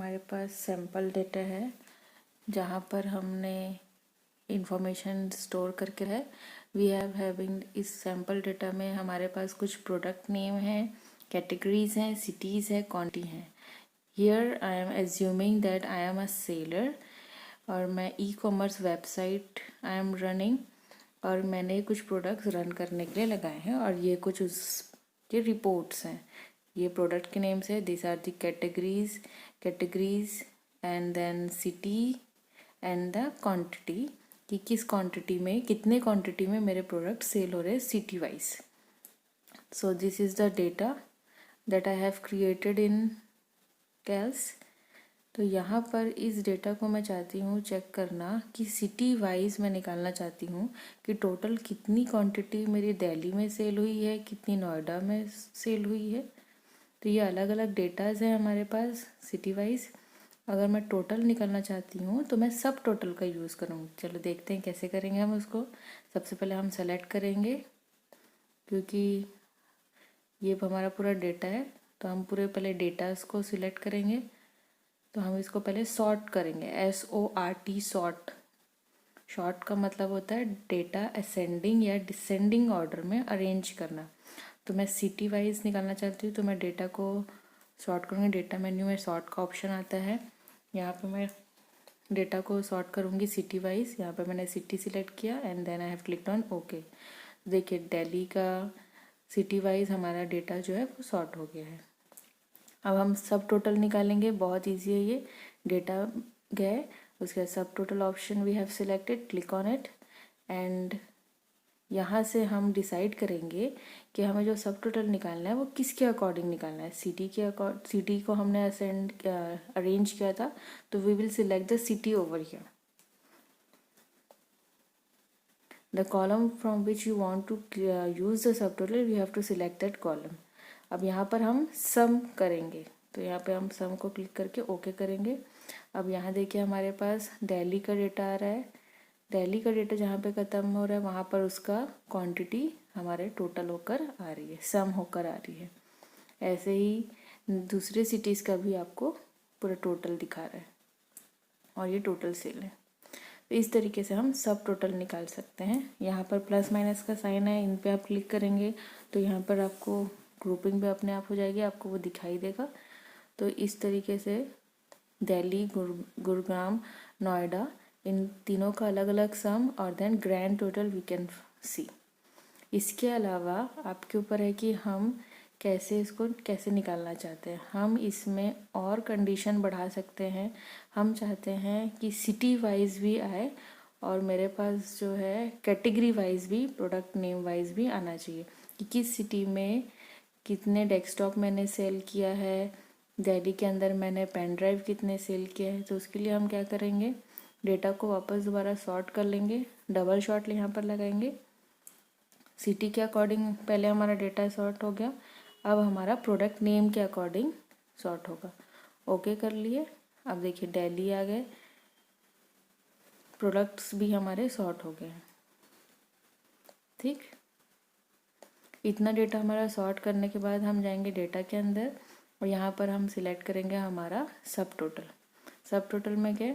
हमारे पास sample data है जहाँ पर हमने इंफॉर्मेशन स्टोर करके है। वी हैव हैविंग इस सैम्पल डेटा में हमारे पास कुछ प्रोडक्ट नेम है, कैटेगरीज हैं, सिटीज़ है, क्वांटिटी हैं। Here I am assuming that I am a seller और मैं e commerce website I am running और मैंने कुछ प्रोडक्ट्स रन करने के लिए लगाए हैं और ये कुछ उसके रिपोर्ट्स हैं। ये प्रोडक्ट के नेम्स है। This are the categories and then city and the quantity कि किस क्वांटिटी में, कितने क्वांटिटी में मेरे प्रोडक्ट सेल हो रहे हैं city wise. So this is the data that I have created in cells. तो यहाँ पर इस डेटा को मैं चाहती हूँ चेक करना कि सिटी वाइज मैं निकालना चाहती हूँ कि टोटल कितनी क्वांटिटी मेरी दिल्ली में सेल हुई है, कितनी नोएडा में सेल हुई है। तो ये अलग अलग डेटाज है हमारे पास सिटी वाइज। अगर मैं टोटल निकालना चाहती हूँ तो मैं सब टोटल का यूज़ करूँगी। चलो देखते हैं कैसे करेंगे हम उसको। सबसे पहले हम सेलेक्ट करेंगे क्योंकि ये हमारा पूरा डेटा है तो हम पूरे पहले डेटास को सिलेक्ट करेंगे। तो हम इसको पहले सॉर्ट करेंगे, SORT सॉर्ट। शॉर्ट का मतलब होता है डेटा असेंडिंग या डिसेंडिंग ऑर्डर में अरेंज करना। तो मैं सिटी वाइज निकालना चाहती हूँ तो मैं डेटा को सॉर्ट करूँगी। डेटा मेन्यू में सॉर्ट का ऑप्शन आता है, यहाँ पे मैं डेटा को सॉर्ट करूँगी सिटी वाइज। यहाँ पे मैंने सिटी सिलेक्ट किया and then I have clicked on okay. देखिए दिल्ली का सिटी वाइज हमारा डेटा जो है वो सॉर्ट हो गया है। अब हम सब टोटल निकालेंगे, बहुत इजी है ये। डेटा गए, उसके बाद सब total option we have selected, click on it and यहाँ से हम डिसाइड करेंगे कि हमें जो सब टोटल निकालना है वो किसके अकॉर्डिंग निकालना है। सिटी को हमने अरेंज किया था तो we will select the city over here. The column from which you want to use the subtotal you have to select that column. अब यहाँ पर हम सम करेंगे तो यहाँ पे हम सम को क्लिक करके ओके करेंगे। अब यहाँ देखिए हमारे पास दिल्ली का डेटा आ रहा है। दिल्ली का डेटा जहाँ पे ख़त्म हो रहा है वहाँ पर उसका क्वांटिटी हमारे टोटल होकर आ रही है, सम होकर आ रही है। ऐसे ही दूसरे सिटीज़ का भी आपको पूरा टोटल दिखा रहा है और ये टोटल सेल है। तो इस तरीके से हम सब टोटल निकाल सकते हैं। यहाँ पर प्लस माइनस का साइन है, इन पे आप क्लिक करेंगे तो यहाँ पर आपको ग्रुपिंग भी अपने आप हो जाएगी, आपको वो दिखाई देगा। तो इस तरीके से दिल्ली, गुरुग्राम, नोएडा, इन तीनों का अलग अलग सम और then grand total we can see. इसके अलावा आपके ऊपर है कि हम कैसे निकालना चाहते हैं। हम इसमें और कंडीशन बढ़ा सकते हैं। हम चाहते हैं कि सिटी वाइज भी आए और मेरे पास जो है कैटेगरी वाइज भी, प्रोडक्ट नेम वाइज भी आना चाहिए कि किस सिटी में कितने डेस्कटॉप मैंने सेल किया है, दिल्ली के अंदर मैंने पेन ड्राइव कितने सेल किया है। तो उसके लिए हम क्या करेंगे, डेटा को वापस दोबारा सॉर्ट कर लेंगे, डबल शॉर्ट यहाँ पर लगाएंगे। सिटी के अकॉर्डिंग पहले हमारा डेटा सॉर्ट हो गया, अब हमारा प्रोडक्ट नेम के अकॉर्डिंग सॉर्ट होगा। ओके कर लिए। अब देखिए दिल्ली आ गए, प्रोडक्ट्स भी हमारे सॉर्ट हो गए हैं। ठीक, इतना डेटा हमारा सॉर्ट करने के बाद हम जाएंगे डेटा के अंदर और यहाँ पर हम सिलेक्ट करेंगे हमारा सब टोटल। सब टोटल में क्या,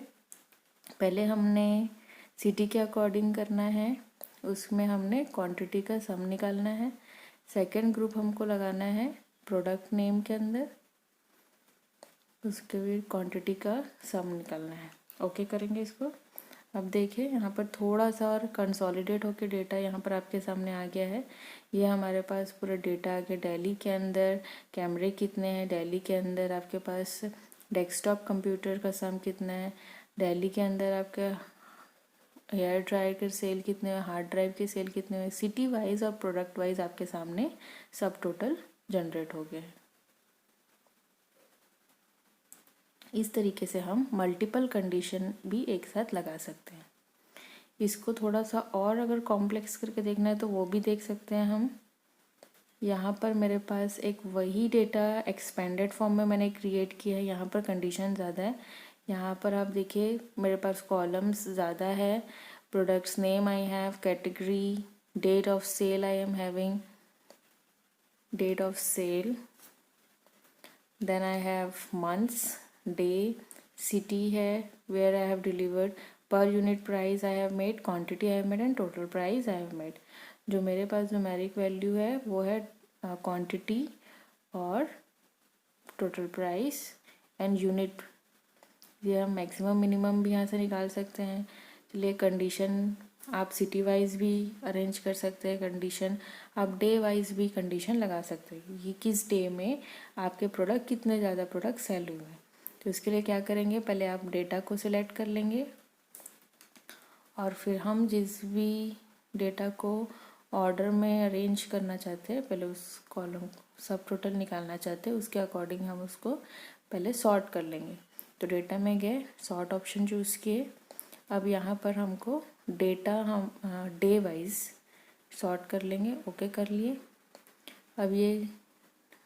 पहले हमने सिटी के अकॉर्डिंग करना है, उसमें हमने क्वांटिटी का सम निकालना है। सेकंड ग्रुप हमको लगाना है प्रोडक्ट नेम के अंदर, उसके भी क्वांटिटी का सम निकालना है। ओके करेंगे इसको। अब देखिए यहाँ पर थोड़ा सा और कंसोलिडेट होकर डेटा यहाँ पर आपके सामने आ गया है। ये हमारे पास पूरा डेटा आ गया। दिल्ली के अंदर कैमरे कितने हैं, दिल्ली के अंदर आपके पास डेस्कटॉप कंप्यूटर का सम कितना है, दिल्ली के अंदर आपका हेयर ड्रायर के सेल कितने हैं, हार्ड ड्राइव के सेल कितने हैं। सिटी वाइज और प्रोडक्ट वाइज आपके सामने सब टोटल जनरेट हो गए हैं। इस तरीके से हम मल्टीपल कंडीशन भी एक साथ लगा सकते हैं। इसको थोड़ा सा और अगर कॉम्प्लेक्स करके देखना है तो वो भी देख सकते हैं हम। यहाँ पर मेरे पास एक वही डेटा एक्सपेंडेड फॉर्म में मैंने क्रिएट किया है। यहाँ पर कंडीशन ज़्यादा है। यहाँ पर आप देखिए मेरे पास कॉलम्स ज़्यादा है। Products name I have, category, date of sale I am having, date of sale, then I have months, day, city है where I have delivered, per unit price I have made, quantity I have made and total price I have made. जो मेरे पास numeric value है वो है quantity और total price and unit. ये हम maximum minimum भी यहाँ से निकाल सकते हैं। चलिए कंडीशन आप सिटी वाइज भी अरेंज कर सकते हैं, कंडीशन आप डे वाइज भी कंडीशन लगा सकते हैं कि किस डे में आपके प्रोडक्ट कितने ज़्यादा प्रोडक्ट सेल हुए हैं। तो इसके लिए क्या करेंगे, पहले आप डेटा को सिलेक्ट कर लेंगे और फिर हम जिस भी डेटा को ऑर्डर में अरेंज करना चाहते हैं, पहले उस कॉलम सब टोटल निकालना चाहते हैं, उसके अकॉर्डिंग हम उसको पहले सॉर्ट कर लेंगे। तो डेटा में गए, सॉर्ट ऑप्शन चूज़ किए। अब यहाँ पर हमको डेटा हम डे वाइज सॉर्ट कर लेंगे, ओके कर लिए। अब ये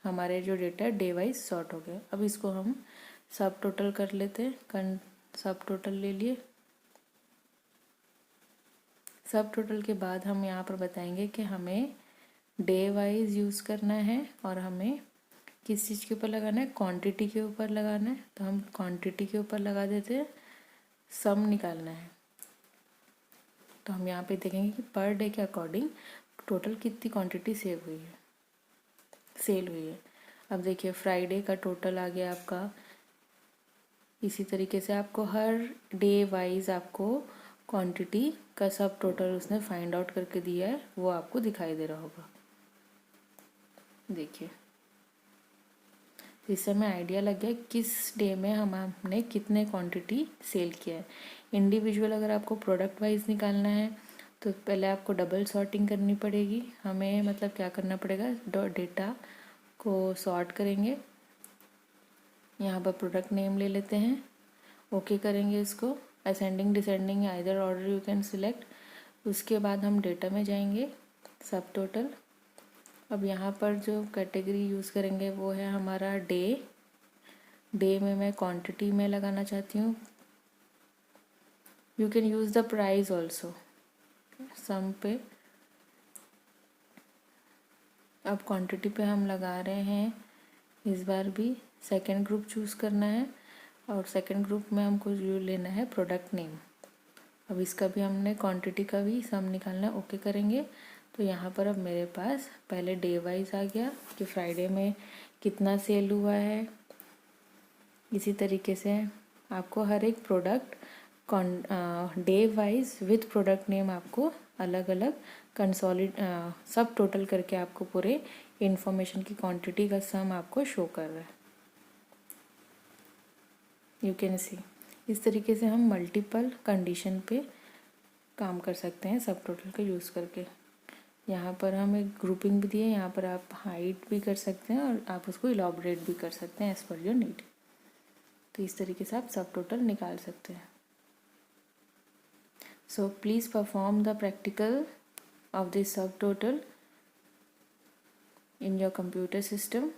हमारे जो डेटा डे वाइज सॉर्ट हो गए। अब इसको हम सब टोटल कर लेते हैं, सब टोटल ले लिए। सब टोटल के बाद हम यहाँ पर बताएंगे कि हमें डे वाइज यूज़ करना है और हमें किस चीज़ के ऊपर लगाना है, क्वांटिटी के ऊपर लगाना है। तो हम क्वांटिटी के ऊपर लगा देते हैं, सम निकालना है। तो हम यहाँ पे देखेंगे कि पर डे के अकॉर्डिंग टोटल कितनी क्वांटिटी सेल हुई है। अब देखिए फ्राइडे का टोटल आ गया आपका। इसी तरीके से आपको हर डे वाइज आपको क्वांटिटी का सब टोटल उसने फाइंड आउट करके दिया है, वो आपको दिखाई दे रहा होगा। देखिए इससे हमें आइडिया लग गया किस डे में हमने कितने क्वांटिटी सेल किया है। इंडिविजुअल अगर आपको प्रोडक्ट वाइज निकालना है तो पहले आपको डबल सॉर्टिंग करनी पड़ेगी। हमें मतलब क्या करना पड़ेगा, डेटा को सॉर्ट करेंगे। यहाँ पर प्रोडक्ट नेम ले लेते हैं, ओके करेंगे इसको। Ascending descending either order you can select. उसके बाद हम डेटा में जाएंगे, सब टोटल। अब यहाँ पर जो कैटेगरी यूज़ करेंगे वो है हमारा डे। डे में मैं क्वांटिटी में लगाना चाहती हूँ। You can use the price also sum पे। अब क्वांटिटी पे हम लगा रहे हैं, इस बार भी सेकंड ग्रुप चूज़ करना है और सेकंड ग्रुप में हमको जो लेना है प्रोडक्ट नेम। अब इसका भी हमने क्वांटिटी का भी सम निकालना है, ओके करेंगे। तो यहाँ पर अब मेरे पास पहले डे वाइज आ गया कि फ्राइडे में कितना सेल हुआ है। इसी तरीके से आपको हर एक product day wise with product name आपको अलग अलग सब टोटल करके आपको पूरे इंफॉर्मेशन की क्वांटिटी का सम आपको शो कर रहा है। यू कैन सी इस तरीके से हम मल्टीपल कंडीशन पे काम कर सकते हैं सब टोटल का यूज़ करके। यहाँ पर हम एक ग्रुपिंग भी दिए, यहाँ पर आप हाइड भी कर सकते हैं और आप उसको इलॉबरेट भी कर सकते हैं एज़ पर योर नीड। तो इस तरीके से आप सब टोटल निकाल सकते हैं। So please perform the practical of this subtotal in your computer system.